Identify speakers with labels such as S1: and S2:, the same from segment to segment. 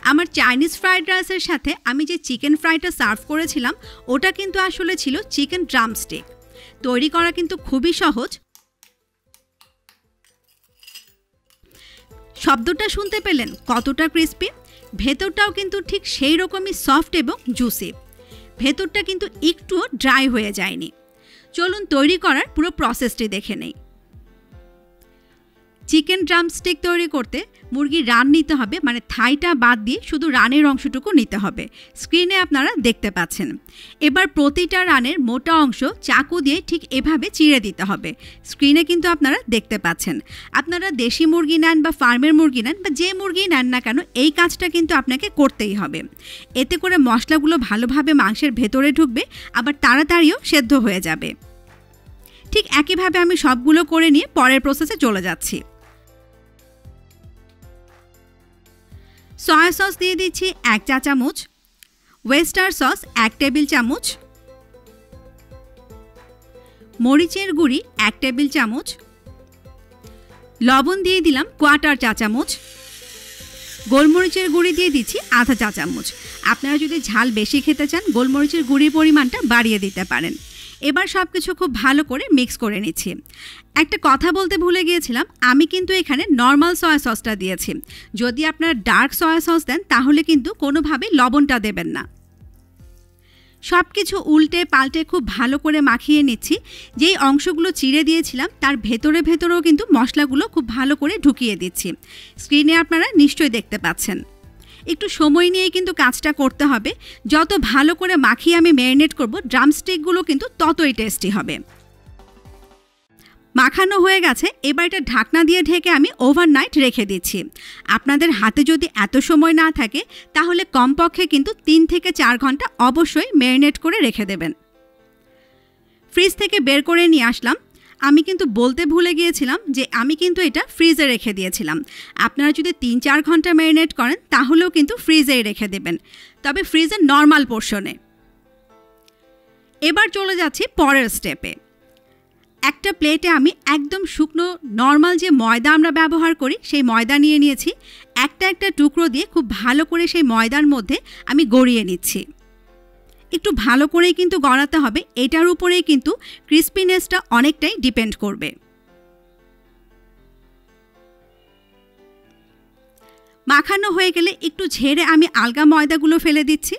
S1: আমার Chinese fried রাইসের সাথে আমি যে চিকেন ফ্রাইটা সার্ভ করেছিলাম ওটা কিন্তু আসলে ছিল চিকেন ড্রামস্টিক। তৈরি করা কিন্তু খুবই সহজ। শব্দটা শুনতে পেলেন কতটা ক্রিস্পি, ভেতরটাও কিন্তু ঠিক সেই রকমই সফট এবং জুসি। ভেতরটা কিন্তু একটুও ড্রাই হয়ে যায়নি। চলুন তৈরি করার পুরো প্রসেসটি দেখে নেই। চিকেন ড্রামস্টিক তৈরি করতে মুরগির রান নিতে হবে, মানে থাইটা বাদ দিয়ে শুধু রানের অংশটুকু নিতে হবে। স্ক্রিনে আপনারা দেখতে পাচ্ছেন। এবার প্রতিটা রানের মোটা অংশ চাকু দিয়ে ঠিক এভাবে চিড়ে দিতে হবে। স্ক্রিনে কিন্তু আপনারা দেখতে পাচ্ছেন। আপনারা দেশি মুরগি নেন বা ফার্মের মুরগি নেন বা যে মুরগি নেন না কেন, এই কাজটা কিন্তু আপনাকে করতেই হবে। এতে করে মশলাগুলো ভালোভাবে মাংসের ভেতরে ঢুকবে, আবার তাড়াতাড়িও সেদ্ধ হয়ে যাবে। ঠিক একইভাবে আমি সবগুলো করে নিয়ে পরের প্রসেসে চলে যাচ্ছি। সয়া সস দিয়ে দিচ্ছি 1 চা চামচ, ওয়েস্টার সস 1 টেবিল চামচ, মরিচের গুঁড়ি 1 টেবিল চামচ, লবণ দিয়ে দিলাম 1/4 চা চামচ, গোলমরিচের গুঁড়ি দিয়ে দিচ্ছি আধা চা চামচ। আপনারা যদি ঝাল বেশি খেতে চান গোলমরিচের গুঁড়ির পরিমাণটা বাড়িয়ে দিতে পারেন। এবার সব কিছু খুব ভালো করে মিক্স করে নিচ্ছি। একটা কথা বলতে ভুলে গিয়েছিলাম, আমি কিন্তু এখানে নর্মাল সয়া সসটা দিয়েছি। যদি আপনারা ডার্ক সয়া সস দেন তাহলে কিন্তু কোনোভাবেই লবণটা দেবেন না। সব কিছু উল্টে পাল্টে খুব ভালো করে মাখিয়ে নিচ্ছি। যেই অংশগুলো চিড়ে দিয়েছিলাম তার ভেতরেও কিন্তু মশলাগুলো খুব ভালো করে ঢুকিয়ে দিচ্ছি। স্ক্রিনে আপনারা নিশ্চয়ই দেখতে পাচ্ছেন। একটু সময় নিয়েই কিন্তু কাজটা করতে হবে। যত ভালো করে মাখিয়ে আমি ম্যারিনেট করব, ড্রামস্টিকগুলো কিন্তু ততই টেস্টি হবে। মাখানো হয়ে গেছে। এবার এটা ঢাকনা দিয়ে ঢেকে আমি ওভারনাইট রেখে দিচ্ছি। আপনাদের হাতে যদি এত সময় না থাকে তাহলে কমপক্ষে কিন্তু 3 থেকে 4 ঘন্টা অবশ্যই ম্যারিনেট করে রেখে দেবেন। ফ্রিজ থেকে বের করে নিয়ে আসলাম। আমি কিন্তু বলতে ভুলে গিয়েছিলাম যে আমি কিন্তু এটা ফ্রিজে রেখে দিয়েছিলাম। আপনারা যদি 3-4 ঘন্টা ম্যারিনেট করেন তাহলেও কিন্তু ফ্রিজেই রেখে দেবেন, তবে ফ্রিজের নর্মাল পোর্শনে। এবার চলে যাচ্ছি পরের স্টেপে। একটা প্লেটে আমি একদম শুকনো নর্মাল যে ময়দা আমরা ব্যবহার করি সেই ময়দা নিয়ে নিয়েছি। একটা টুকরো দিয়ে খুব ভালো করে সেই ময়দার মধ্যে আমি গড়িয়ে নিচ্ছি। একটু ভালো করেই কিন্তু গড়াতে হবে, এটার উপরেই কিন্তু ক্রিস্পিনেসটা অনেকটাই ডিপেন্ড করবে। মাখানো হয়ে গেলে একটু ঝেড়ে আমি আলগা ময়দাগুলো ফেলে দিচ্ছি।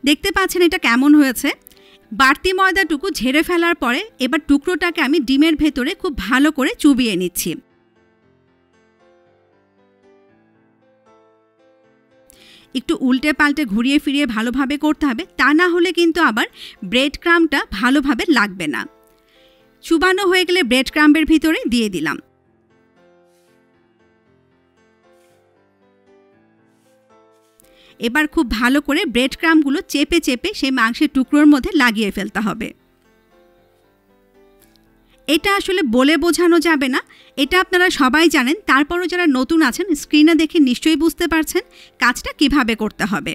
S1: দেখতে পাচ্ছেন এটা কেমন হয়েছে। বাড়তি ময়দাটুকু ঝেড়ে ফেলার পরে এবার টুকরোটাকে আমি ডিমের ভেতরে খুব ভালো করে চুবিয়ে নিচ্ছি। একটু উল্টে পাল্টে ঘুরিয়ে ফিরিয়ে ভালোভাবে করতে হবে, তা না হলে কিন্তু আবার ব্রেড ক্রাম্বটা ভালোভাবে লাগবে না। চুবানো হয়ে গেলে ব্রেড ক্রাম্বের ভিতরে দিয়ে দিলাম। এবার খুব ভালো করে ব্রেড ক্রাম্বগুলো চেপে চেপে সেই মাংসের টুকরোর মধ্যে লাগিয়ে ফেলতে হবে। এটা আসলে বলে বোঝানো যাবে না, এটা আপনারা সবাই জানেন। তারপরও যারা নতুন আছেন স্ক্রিনে দেখে নিশ্চয়ই বুঝতে পারছেন কাজটা কিভাবে করতে হবে।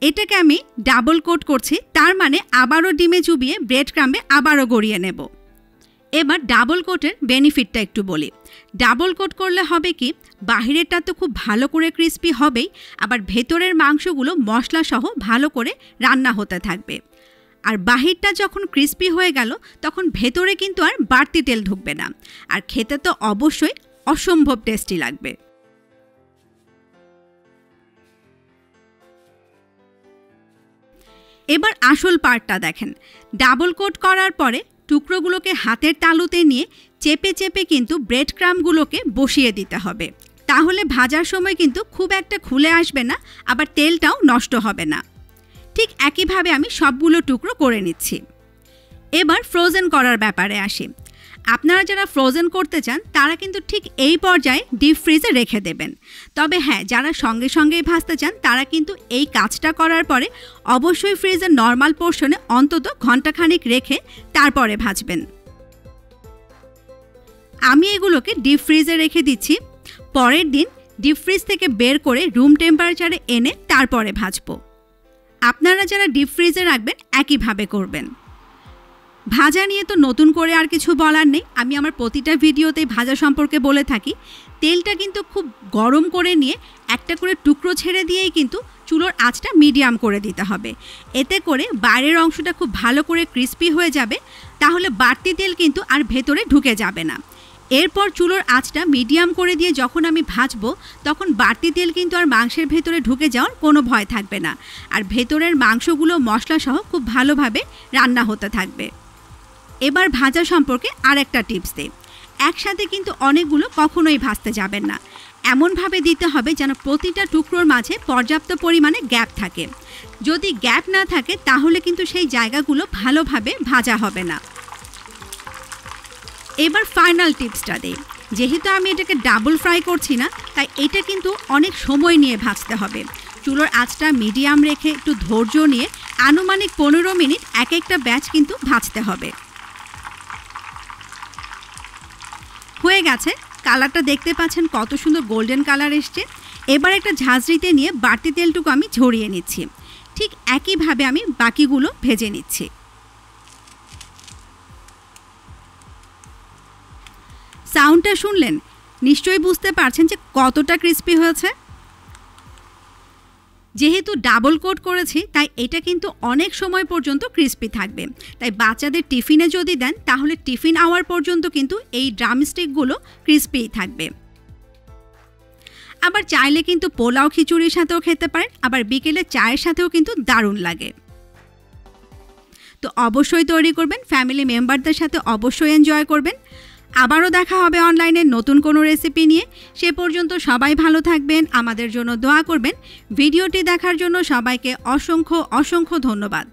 S1: এটাকে আমি ডাবল কোট করছি, তার মানে আবারও ডিমে চুবিয়ে ব্রেড ক্রাম্বে আবারও গড়িয়ে নেব। এবার ডাবল কোটের বেনিফিটটা একটু বলি। ডাবল কোট করলে হবে কি, বাহিরেরটা তো খুব ভালো করে ক্রিস্পি হবেই, আবার ভেতরের মাংসগুলো মশলা সহ ভালো করে রান্না হতে থাকবে। আর বাহিরটা যখন ক্রিস্পি হয়ে গেল তখন ভেতরে কিন্তু আর বাড়তি তেল ঢুকবে না, আর খেতে তো অবশ্যই অসম্ভব টেস্টি লাগবে। এবার আসল পার্টটা দেখেন। ডাবল কোট করার পরে টুকরোগুলোকে হাতের তালুতে নিয়ে চেপে চেপে কিন্তু ব্রেড ক্রাম্বগুলোকে বসিয়ে দিতে হবে। তাহলে ভাজার সময় কিন্তু খুব একটা খুলে আসবে না, আবার তেলটাও নষ্ট হবে না। ঠিক একইভাবে আমি সবগুলো টুকরো করে নিচ্ছি। এবার ফ্রোজেন করার ব্যাপারে আসি। আপনারা যারা ফ্রোজেন করতে চান তারা কিন্তু ঠিক এই পর্যায়ে ডিপ ফ্রিজে রেখে দেবেন। তবে হ্যাঁ, যারা সঙ্গে সঙ্গেই ভাজতে চান তারা কিন্তু এই কাজটা করার পরে অবশ্যই ফ্রিজের নর্মাল পোর্শনে অন্তত ঘন্টাখানিক রেখে তারপরে ভাজবেন। আমি এগুলোকে ডিপ ফ্রিজে রেখে দিচ্ছি। পরের দিন ডিপ ফ্রিজ থেকে বের করে রুম টেম্পারেচারে এনে তারপরে ভাজবো। আপনারা যারা ডিপ ফ্রিজে রাখবেন একইভাবে করবেন। ভাজা নিয়ে তো নতুন করে আর কিছু বলার নেই। আমি আমার প্রতিটা ভিডিওতেই ভাজা সম্পর্কে বলে থাকি। তেলটা কিন্তু খুব গরম করে নিয়ে একটা করে টুকরো ছেড়ে দিয়েই কিন্তু চুলোর আঁচটা মিডিয়াম করে দিতে হবে। এতে করে বাইরের অংশটা খুব ভালো করে ক্রিস্পি হয়ে যাবে, তাহলে বাড়তি তেল কিন্তু আর ভেতরে ঢুকে যাবে না। এরপর চুলোর আঁচটা মিডিয়াম করে দিয়ে যখন আমি ভাজবো, তখন বাড়তি তেল কিন্তু আর মাংসের ভেতরে ঢুকে যাওয়ার কোনো ভয় থাকবে না, আর ভেতরের মাংসগুলো মশলাসহ খুব ভালোভাবে রান্না হতে থাকবে। এবার ভাজা সম্পর্কে আরেকটা টিপস দিই। একসাথে কিন্তু অনেকগুলো কখনোই ভাজতে যাবেন না। এমনভাবে দিতে হবে যেন প্রতিটা টুকরোর মাঝে পর্যাপ্ত পরিমাণে গ্যাপ থাকে। যদি গ্যাপ না থাকে তাহলে কিন্তু সেই জায়গাগুলো ভালোভাবে ভাজা হবে না। এবার ফাইনাল টিপসটা দিই। যেহেতু আমি এটাকে ডাবল ফ্রাই করছি না, তাই এটা কিন্তু অনেক সময় নিয়ে ভাজতে হবে। চুলোর আঁচটা মিডিয়াম রেখে একটু ধৈর্য নিয়ে আনুমানিক 15 মিনিট এক একটা ব্যাচ কিন্তু ভাজতে হবে। হয়ে গেছে, কালারটা দেখতে পাচ্ছেন কত সুন্দর গোল্ডেন কালার এসছে। এবার একটা ঝাঁঝরিতে নিয়ে বাড়তি তেলটুকু আমি ঝরিয়ে নিচ্ছি। ঠিক একইভাবে আমি বাকিগুলো ভেজে নিচ্ছি। সাউন্ডটা শুনলেন, নিশ্চয়ই বুঝতে পারছেন যে কতটা ক্রিস্পি হয়েছে। যেহেতু ডাবল কোট করেছি, তাই এটা কিন্তু অনেক সময় পর্যন্ত ক্রিস্পি থাকবে। তাই বাচ্চাদের টিফিনে যদি দেন, তাহলে টিফিন আওয়ার পর্যন্ত কিন্তু এই ড্রামস্টিকগুলো ক্রিস্পিই থাকবে। আবার চাইলে কিন্তু পোলাও খিচুড়ির সাথেও খেতে পারেন, আবার বিকেলে চায়ের সাথেও কিন্তু দারুণ লাগে। তো অবশ্যই তৈরি করবেন, ফ্যামিলি মেম্বারদের সাথে অবশ্যই এনজয় করবেন। আবারও দেখা হবে অনলাইনে নতুন কোনো রেসিপি নিয়ে। সে পর্যন্ত সবাই ভালো থাকবেন, আমাদের জন্য দোয়া করবেন। ভিডিওটি দেখার জন্য সবাইকে অসংখ্য অসংখ্য ধন্যবাদ।